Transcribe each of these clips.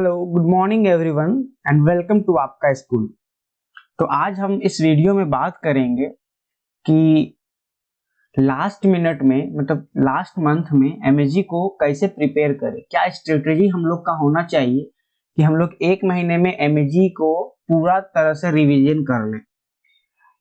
Hello, good morning everyone and welcome to आपका school. तो आज हम इस वीडियो में बात करेंगे कि लास्ट मिनट में मतलब लास्ट मंथ में एमएसजी को कैसे प्रिपेयर करें, क्या स्ट्रेटेजी हम लोग का होना चाहिए कि हम लोग एक महीने में एमएसजी को पूरा तरह से रिवीजन कर लें।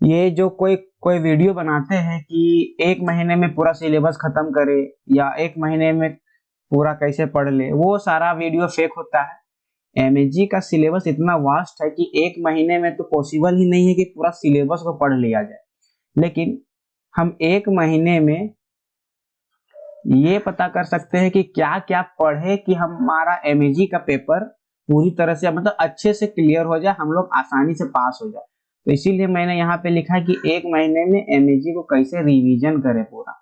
ये जो कोई कोई वीडियो बनाते हैं कि एक महीने में पूरा सिलेबस खत्म करे या एक महीने में पूरा कैसे पढ़ ले, वो सारा वीडियो फेक होता है। एमएसजी का सिलेबस इतना वास्ट है कि एक महीने में तो पॉसिबल ही नहीं है कि पूरा सिलेबस को पढ़ लिया जाए, लेकिन हम एक महीने में ये पता कर सकते हैं कि क्या क्या पढ़े कि हमारा एमएसजी का पेपर पूरी तरह से मतलब अच्छे से क्लियर हो जाए, हम लोग आसानी से पास हो जाए। तो इसीलिए मैंने यहाँ पे लिखा है कि एक महीने में एमएसजी को कैसे रिवीजन करें पूरा।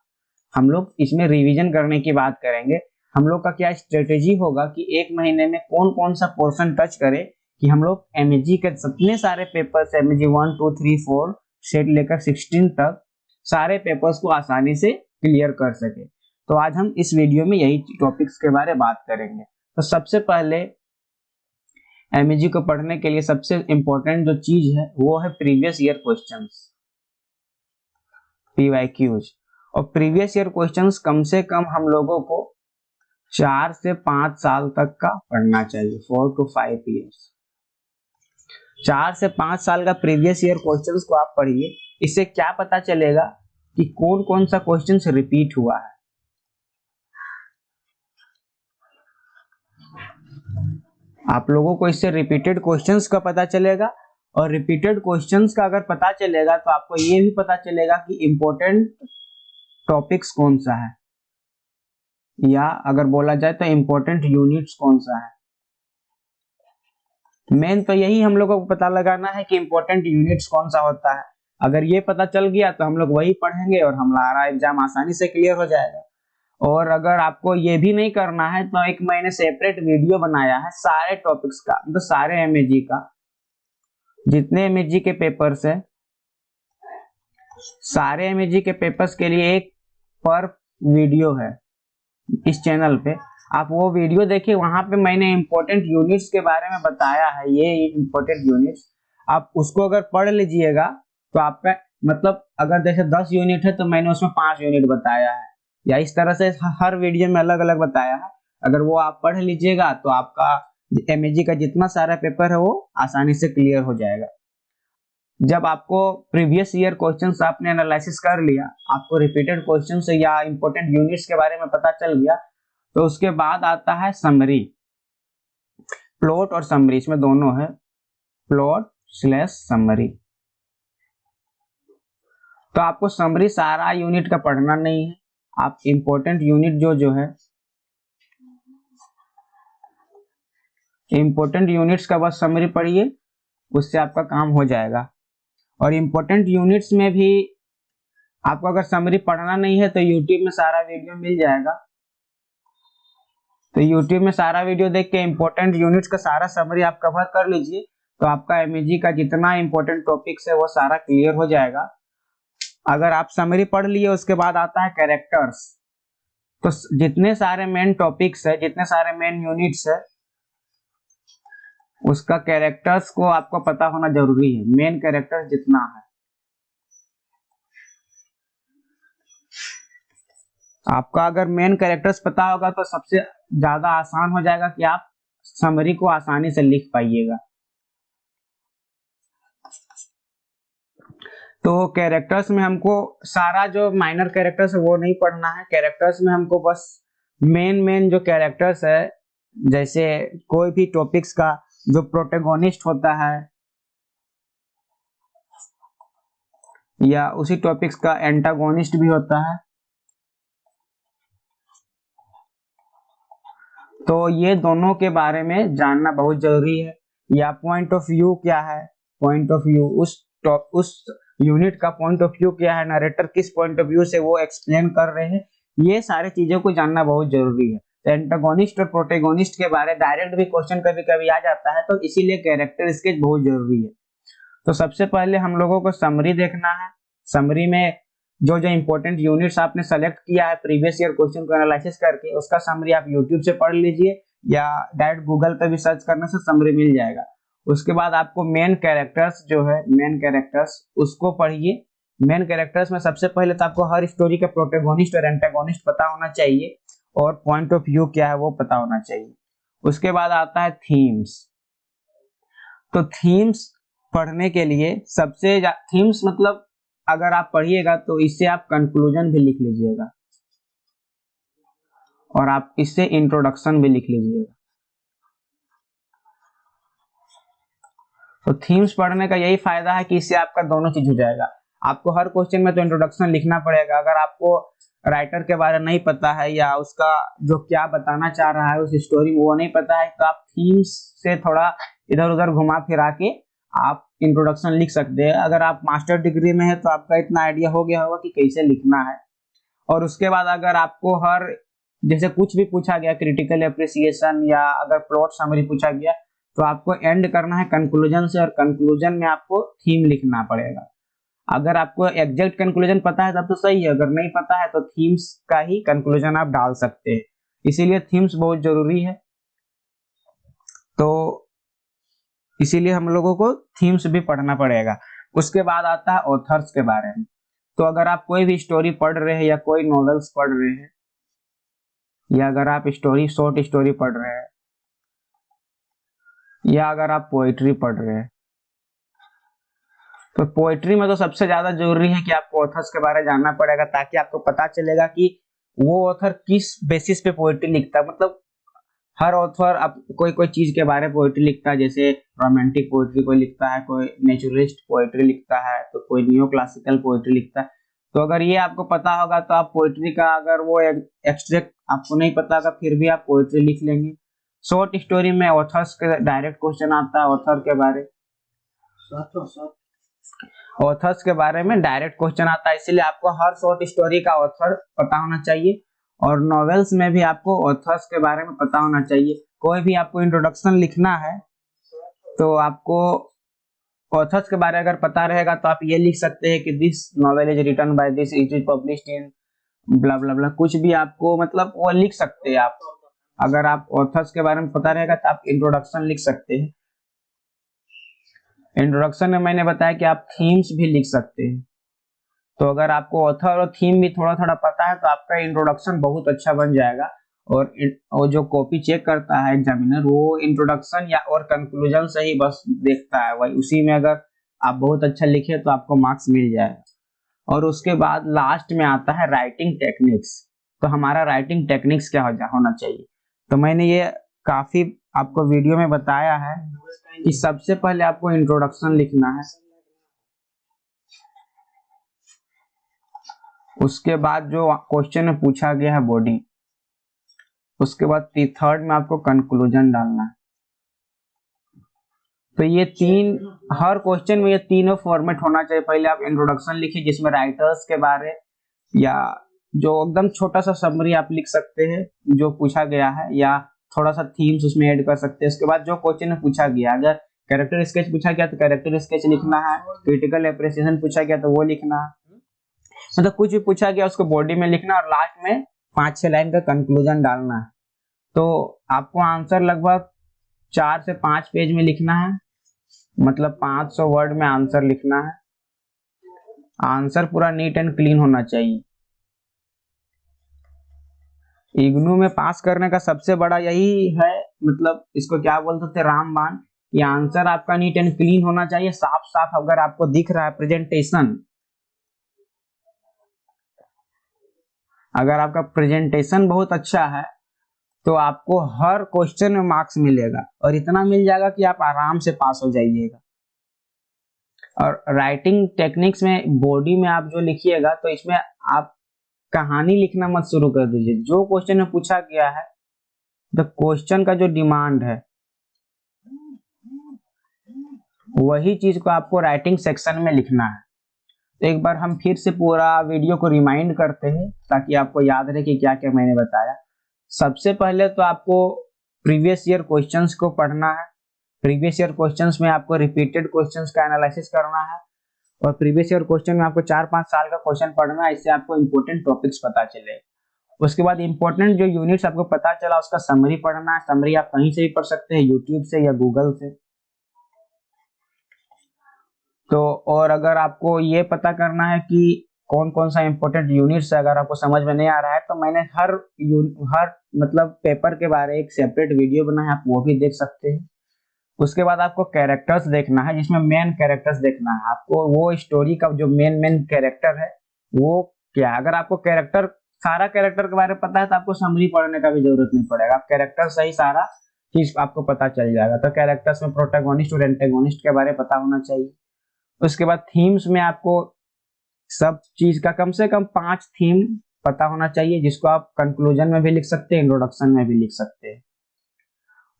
हम लोग इसमें रिवीजन करने की बात करेंगे। हम लोग का क्या स्ट्रेटेजी होगा कि एक महीने में कौन कौन सा पोर्शन टच करे कि हम लोग एमएसजी के जितने सारे पेपर्स एमएसजी 1 2 3 4 से लेकर 16 तक सारे पेपर्स को आसानी से क्लियर कर सके। तो आज हम इस वीडियो में यही टॉपिक्स के बारे में बात करेंगे। तो सबसे पहले एमएसजी को पढ़ने के लिए सबसे इंपॉर्टेंट जो चीज है वो है प्रीवियस ईयर क्वेश्चंस, पीवाईक्यूज। और प्रीवियस ईयर क्वेश्चंस कम से कम हम लोगों को 4 से 5 साल तक का पढ़ना चाहिए, 4 to 5 years। 4 से 5 साल का प्रीवियस ईयर क्वेश्चंस को आप पढ़िए। इससे क्या पता चलेगा कि कौन कौन सा क्वेश्चंस रिपीट हुआ है। आप लोगों को इससे रिपीटेड क्वेश्चंस का पता चलेगा, और रिपीटेड क्वेश्चंस का अगर पता चलेगा तो आपको ये भी पता चलेगा कि इंपॉर्टेंट टॉपिक्स कौन सा है, या अगर बोला जाए तो इंपॉर्टेंट यूनिट्स कौन सा है। मेन तो यही हम लोगों को पता लगाना है कि इंपॉर्टेंट यूनिट्स कौन सा होता है। अगर ये पता चल गया तो हम लोग वही पढ़ेंगे और हमारा एग्जाम आसानी से क्लियर हो जाएगा। और अगर आपको ये भी नहीं करना है तो एक मैंने सेपरेट वीडियो बनाया है सारे टॉपिक्स का, मतलब सारे एमएसजी का, जितने एमएसजी के पेपर्स है सारे एमएसजी के पेपर्स के लिए एक पर वीडियो है इस चैनल पे। आप वो वीडियो देखिए, वहां पे मैंने इंपॉर्टेंट यूनिट्स के बारे में बताया है। ये इंपॉर्टेंट यूनिट्स आप उसको अगर पढ़ लीजिएगा तो आपका मतलब अगर जैसे 10 यूनिट है तो मैंने उसमें 5 यूनिट बताया है, या इस तरह से हर वीडियो में अलग अलग बताया है। अगर वो आप पढ़ लीजिएगा तो आपका एमएसजी का जितना सारा पेपर है वो आसानी से क्लियर हो जाएगा। जब आपको प्रीवियस ईयर क्वेश्चंस आपने एनालिसिस कर लिया, आपको रिपीटेड क्वेश्चंस या इंपॉर्टेंट यूनिट्स के बारे में पता चल गया, तो उसके बाद आता है समरी। प्लॉट और समरी, इसमें दोनों है, प्लॉट स्लैश समरी। तो आपको समरी सारा यूनिट का पढ़ना नहीं है, आप इंपॉर्टेंट यूनिट जो है इंपॉर्टेंट यूनिट्स का बस समरी पढ़िए, उससे आपका काम हो जाएगा। और इंपॉर्टेंट यूनिट्स में भी आपको अगर समरी पढ़ना नहीं है तो यूट्यूब में सारा वीडियो मिल जाएगा। तो यूट्यूब में सारा वीडियो देख के इंपॉर्टेंट यूनिट्स का सारा समरी आप कवर कर लीजिए, तो आपका एमएसजी का जितना इंपॉर्टेंट टॉपिक्स है वो सारा क्लियर हो जाएगा। अगर आप समरी पढ़ लिए उसके बाद आता है कैरेक्टर्स। तो जितने सारे मेन टॉपिक्स है, जितने सारे मेन यूनिट्स है, उसका कैरेक्टर्स को आपको पता होना जरूरी है। मेन कैरेक्टर्स जितना है आपका, अगर मेन कैरेक्टर्स पता होगा तो सबसे ज्यादा आसान हो जाएगा कि आप समरी को आसानी से लिख पाइएगा। तो कैरेक्टर्स में हमको सारा जो माइनर कैरेक्टर्स है वो नहीं पढ़ना है। कैरेक्टर्स में हमको बस मेन जो कैरेक्टर्स है, जैसे कोई भी टॉपिक्स का जो प्रोटैगोनिस्ट होता है या उसी टॉपिक्स का एंटागोनिस्ट भी होता है, तो ये दोनों के बारे में जानना बहुत जरूरी है। या पॉइंट ऑफ व्यू क्या है, पॉइंट ऑफ व्यू उस यूनिट का पॉइंट ऑफ व्यू क्या है, नरेटर किस पॉइंट ऑफ व्यू से वो एक्सप्लेन कर रहे हैं, ये सारे चीजों को जानना बहुत जरूरी है। एंटागोनिस्ट और प्रोटैगोनिस्ट के बारे डायरेक्ट भी क्वेश्चन कभी कभी आ जाता है, तो इसीलिए कैरेक्टर स्केच बहुत जरूरी है। तो सबसे पहले हम लोगों को समरी देखना है। समरी में जो जो इंपॉर्टेंट यूनिट्स आपने सेलेक्ट किया है प्रीवियस ईयर क्वेश्चन को एनालिसिस करके, उसका समरी आप यूट्यूब से पढ़ लीजिए, या डायरेक्ट गूगल पे भी सर्च करने से समरी मिल जाएगा। उसके बाद आपको मेन कैरेक्टर्स जो है, मेन कैरेक्टर्स उसको पढ़िए। मेन कैरेक्टर्स में सबसे पहले तो आपको हर स्टोरी का प्रोटैगोनिस्ट और एंटागोनिस्ट पता होना चाहिए और पॉइंट ऑफ व्यू क्या है वो पता होना चाहिए। उसके बाद आता है थीम्स। तो थीम्स पढ़ने के लिए सबसे थीम्स मतलब अगर आप पढ़िएगा तो इससे आप कंक्लूजन भी लिख लीजिएगा और आप इससे इंट्रोडक्शन भी लिख लीजिएगा। तो थीम्स पढ़ने का यही फायदा है कि इससे आपका दोनों चीज हो जाएगा। आपको हर क्वेश्चन में तो इंट्रोडक्शन लिखना पड़ेगा। अगर आपको राइटर के बारे में नहीं पता है या उसका जो क्या बताना चाह रहा है उस स्टोरी में वो नहीं पता है, तो आप थीम्स से थोड़ा इधर उधर घुमा फिरा के आप इंट्रोडक्शन लिख सकते हैं। अगर आप मास्टर डिग्री में है तो आपका इतना आइडिया हो गया होगा कि कैसे लिखना है। और उसके बाद अगर आपको हर जैसे कुछ भी पूछा गया, क्रिटिकल एप्रिसिएशन या अगर प्लॉट समरी पूछा गया, तो आपको एंड करना है कंक्लूजन से और कंक्लूजन में आपको थीम लिखना पड़ेगा। अगर आपको एग्जैक्ट कंक्लूजन पता है तब तो सही है, अगर नहीं पता है तो थीम्स का ही कंक्लूजन आप डाल सकते हैं। इसीलिए थीम्स बहुत जरूरी है। तो इसीलिए हम लोगों को थीम्स भी पढ़ना पड़ेगा। उसके बाद आता है ऑथर्स के बारे में। तो अगर आप कोई भी स्टोरी पढ़ रहे हैं या कोई नॉवेल्स पढ़ रहे हैं या अगर आप शॉर्ट स्टोरी पढ़ रहे हैं या अगर आप पोएट्री पढ़ रहे हैं, तो पोएट्री में तो सबसे ज्यादा जरूरी है कि आपको ऑथर्स के बारे में जानना पड़ेगा, ताकि आपको पता चलेगा कि वो ऑथर किस बेसिस पे पोएट्री लिखता है। मतलब हर ऑथर अब कोई कोई चीज के बारे में पोएट्री लिखता है, जैसे रोमांटिक पोएट्री कोई लिखता है, कोई नेचुरलिस्ट पोएट्री लिखता है, तो कोई नियो क्लासिकल पोएट्री लिखता है। तो अगर ये आपको पता होगा तो आप पोएट्री का अगर वो एक्सट्रैक्ट आपको नहीं पता होगा फिर भी आप पोएट्री लिख लेंगे। शॉर्ट स्टोरी में ऑथर्स के डायरेक्ट क्वेश्चन आता है, ऑथर्स के बारे में डायरेक्ट क्वेश्चन आता है, इसलिए आपको हर शॉर्ट स्टोरी का ऑथर पता होना चाहिए। और नॉवेल्स में भी आपको ऑथर्स के बारे में पता होना चाहिए। कोई भी आपको इंट्रोडक्शन लिखना है तो आपको ऑथर्स के बारे में अगर पता रहेगा तो आप ये लिख सकते हैं कि this novel is written by this, it is published in blah blah blah, कुछ भी आपको मतलब वो लिख सकते हैं आप। अगर आप ऑथर्स के बारे में पता रहेगा तो आप इंट्रोडक्शन लिख सकते हैं। इंट्रोडक्शन में मैंने बताया कि आप थीम्स भी लिख सकते हैं। तो अगर आपको ऑथर और थीम भी थोड़ा थोड़ा पता है तो आपका इंट्रोडक्शन बहुत अच्छा बन जाएगा। और जो कॉपी चेक करता है एग्जामिनर, वो इंट्रोडक्शन या और कंक्लूजन से ही बस देखता है, वही उसी में अगर आप बहुत अच्छा लिखे तो आपको मार्क्स मिल जाएगा। और उसके बाद लास्ट में आता है राइटिंग टेक्निक्स। तो हमारा राइटिंग टेक्निक्स क्या होना चाहिए, तो मैंने ये काफी आपको वीडियो में बताया है कि सबसे पहले आपको इंट्रोडक्शन लिखना है, उसके बाद जो क्वेश्चन में पूछा गया है बॉडी, उसके बाद थर्ड में आपको कंक्लूजन डालना है। तो ये तीन, हर क्वेश्चन में ये तीनों फॉर्मेट होना चाहिए। पहले आप इंट्रोडक्शन लिखिए जिसमें राइटर्स के बारे या जो एकदम छोटा सा समरी आप लिख सकते हैं जो पूछा गया है, या थोड़ा सा थीम्स उसमें ऐड कर सकते हैं। उसके बाद जो क्वेश्चन में पूछा गया, अगर कैरेक्टर स्केच पूछा गया तो कैरेक्टर स्केच लिखना है, क्रिटिकल एप्रिसिएशन पूछा गया तो वो लिखना है, मतलब कुछ भी पूछा गया उसको बॉडी में लिखना और लास्ट में 5-6 लाइन का कंक्लूजन डालना है। तो आपको आंसर लगभग 4 से 5 पेज में लिखना है, मतलब 500 वर्ड में आंसर लिखना है। आंसर पूरा नीट एंड क्लीन होना चाहिए। इग्नू में पास करने का सबसे बड़ा यही है, मतलब इसको क्या बोल सकते हैं, रामबाण, कि आंसर आपका नीट एंड क्लीन होना चाहिए, साफ साफ अगर आपको दिख रहा है प्रेजेंटेशन, अगर आपका प्रेजेंटेशन बहुत अच्छा है तो आपको हर क्वेश्चन में मार्क्स मिलेगा और इतना मिल जाएगा कि आप आराम से पास हो जाइएगा। और राइटिंग टेक्निक्स में बॉडी में आप जो लिखिएगा तो इसमें आप कहानी लिखना मत शुरू कर दीजिए। जो क्वेश्चन में पूछा गया है, तो क्वेश्चन का जो डिमांड है वही चीज को आपको राइटिंग सेक्शन में लिखना है। तो एक बार हम फिर से पूरा वीडियो को रिमाइंड करते हैं ताकि आपको याद रहे कि क्या क्या मैंने बताया। सबसे पहले तो आपको प्रीवियस ईयर क्वेश्चंस को पढ़ना है। प्रीवियस ईयर क्वेश्चंस में आपको रिपीटेड क्वेश्चंस का एनालिसिस करना है और प्रीवियस ईयर क्वेश्चन में आपको 4-5 साल का क्वेश्चन पढ़ना है, इससे आपको इंपॉर्टेंट टॉपिक्स पता चले। उसके बाद इंपॉर्टेंट जो यूनिट्स आपको पता चला उसका समरी पढ़ना है। समरी आप कहीं से भी पढ़ सकते हैं, यूट्यूब से या गूगल से। तो और अगर आपको ये पता करना है कि कौन कौन सा इंपॉर्टेंट यूनिट्स है, अगर आपको समझ में नहीं आ रहा है तो मैंने हर मतलब पेपर के बारे एक सेपरेट वीडियो बनाया है, आप वो भी देख सकते हैं। उसके बाद आपको कैरेक्टर्स देखना है, जिसमें मेन कैरेक्टर्स देखना है आपको, वो स्टोरी का जो मेन कैरेक्टर है वो क्या है। अगर आपको सारा कैरेक्टर के बारे में पता है तो आपको समरी पढ़ने का भी जरूरत नहीं पड़ेगा, आप कैरेक्टर से ही सारा चीज आपको पता चल जाएगा। तो कैरेक्टर्स में प्रोटैगोनिस्ट और एंटेगोनिस्ट के बारे में पता होना चाहिए। उसके बाद थीम्स में आपको सब चीज का कम से कम 5 थीम पता होना चाहिए, जिसको आप कंक्लूजन में भी लिख सकते हैं, इंट्रोडक्शन में भी लिख सकते हैं।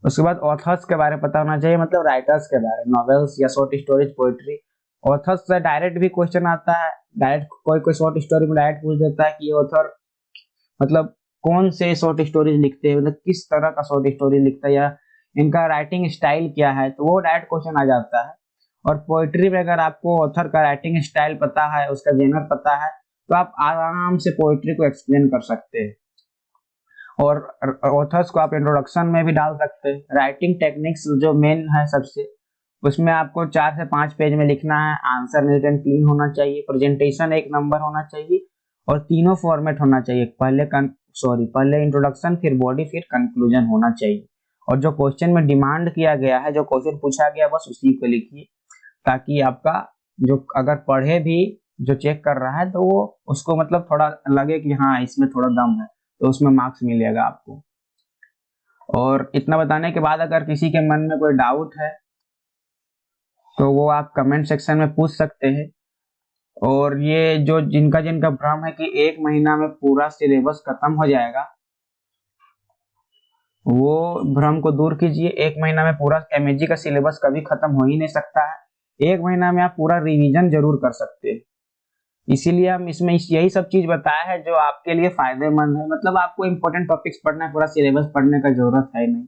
उसके बाद ऑथर्स के बारे में पता होना चाहिए, मतलब राइटर्स के बारे में, नॉवेल्स या शॉर्ट स्टोरीज, पोएट्री। ऑथर्स से डायरेक्ट भी क्वेश्चन आता है, डायरेक्ट कोई शॉर्ट स्टोरी में डायरेक्ट पूछ देता है कि ऑथर मतलब कौन से शॉर्ट स्टोरीज लिखते हैं, मतलब किस तरह का शॉर्ट स्टोरी लिखता है, या इनका राइटिंग स्टाइल क्या है, तो वो डायरेक्ट क्वेश्चन आ जाता है। और पोएट्री में अगर आपको ऑथर का राइटिंग स्टाइल पता है, उसका जेनर पता है, तो आप आराम से पोएट्री को एक्सप्लेन कर सकते हैं। और ऑथर्स को आप इंट्रोडक्शन में भी डाल सकते हैं। राइटिंग टेक्निक्स जो मेन है सबसे, उसमें आपको 4 से 5 पेज में लिखना है, आंसर नीट एंड क्लीन होना चाहिए, प्रेजेंटेशन 1 नंबर होना चाहिए, और तीनों फॉर्मेट होना चाहिए, पहले इंट्रोडक्शन, फिर बॉडी, फिर कंक्लूजन होना चाहिए। और जो क्वेश्चन में डिमांड किया गया है, जो क्वेश्चन पूछा गया, बस उसी को लिखिए, ताकि आपका जो अगर पढ़े भी जो चेक कर रहा है तो वो उसको मतलब थोड़ा लगे कि हाँ इसमें थोड़ा दम है, तो उसमें मार्क्स मिलेगा आपको। और इतना बताने के बाद अगर किसी के मन में कोई डाउट है तो वो आप कमेंट सेक्शन में पूछ सकते हैं। और ये जो जिनका भ्रम है कि 1 महीना में पूरा सिलेबस खत्म हो जाएगा, वो भ्रम को दूर कीजिए। 1 महीना में पूरा एमएसजी का सिलेबस कभी खत्म हो ही नहीं सकता है। 1 महीना में आप पूरा रिवीजन जरूर कर सकते हैं। इसीलिए हम इसमें यही सब चीज बताया है जो आपके लिए फायदेमंद है, मतलब आपको इंपॉर्टेंट टॉपिक्स पढ़ना है, पूरा सिलेबस पढ़ने का जरूरत है नहीं।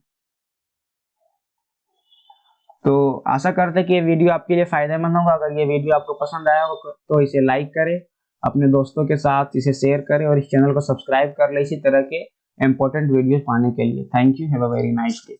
तो आशा करते हैं कि ये वीडियो आपके लिए फायदेमंद होगा। अगर ये वीडियो आपको पसंद आया हो तो इसे लाइक करें, अपने दोस्तों के साथ इसे शेयर करें, और इस चैनल को सब्सक्राइब कर लें इसी तरह के इंपॉर्टेंट वीडियो पाने के लिए। Thank you, have a very nice day.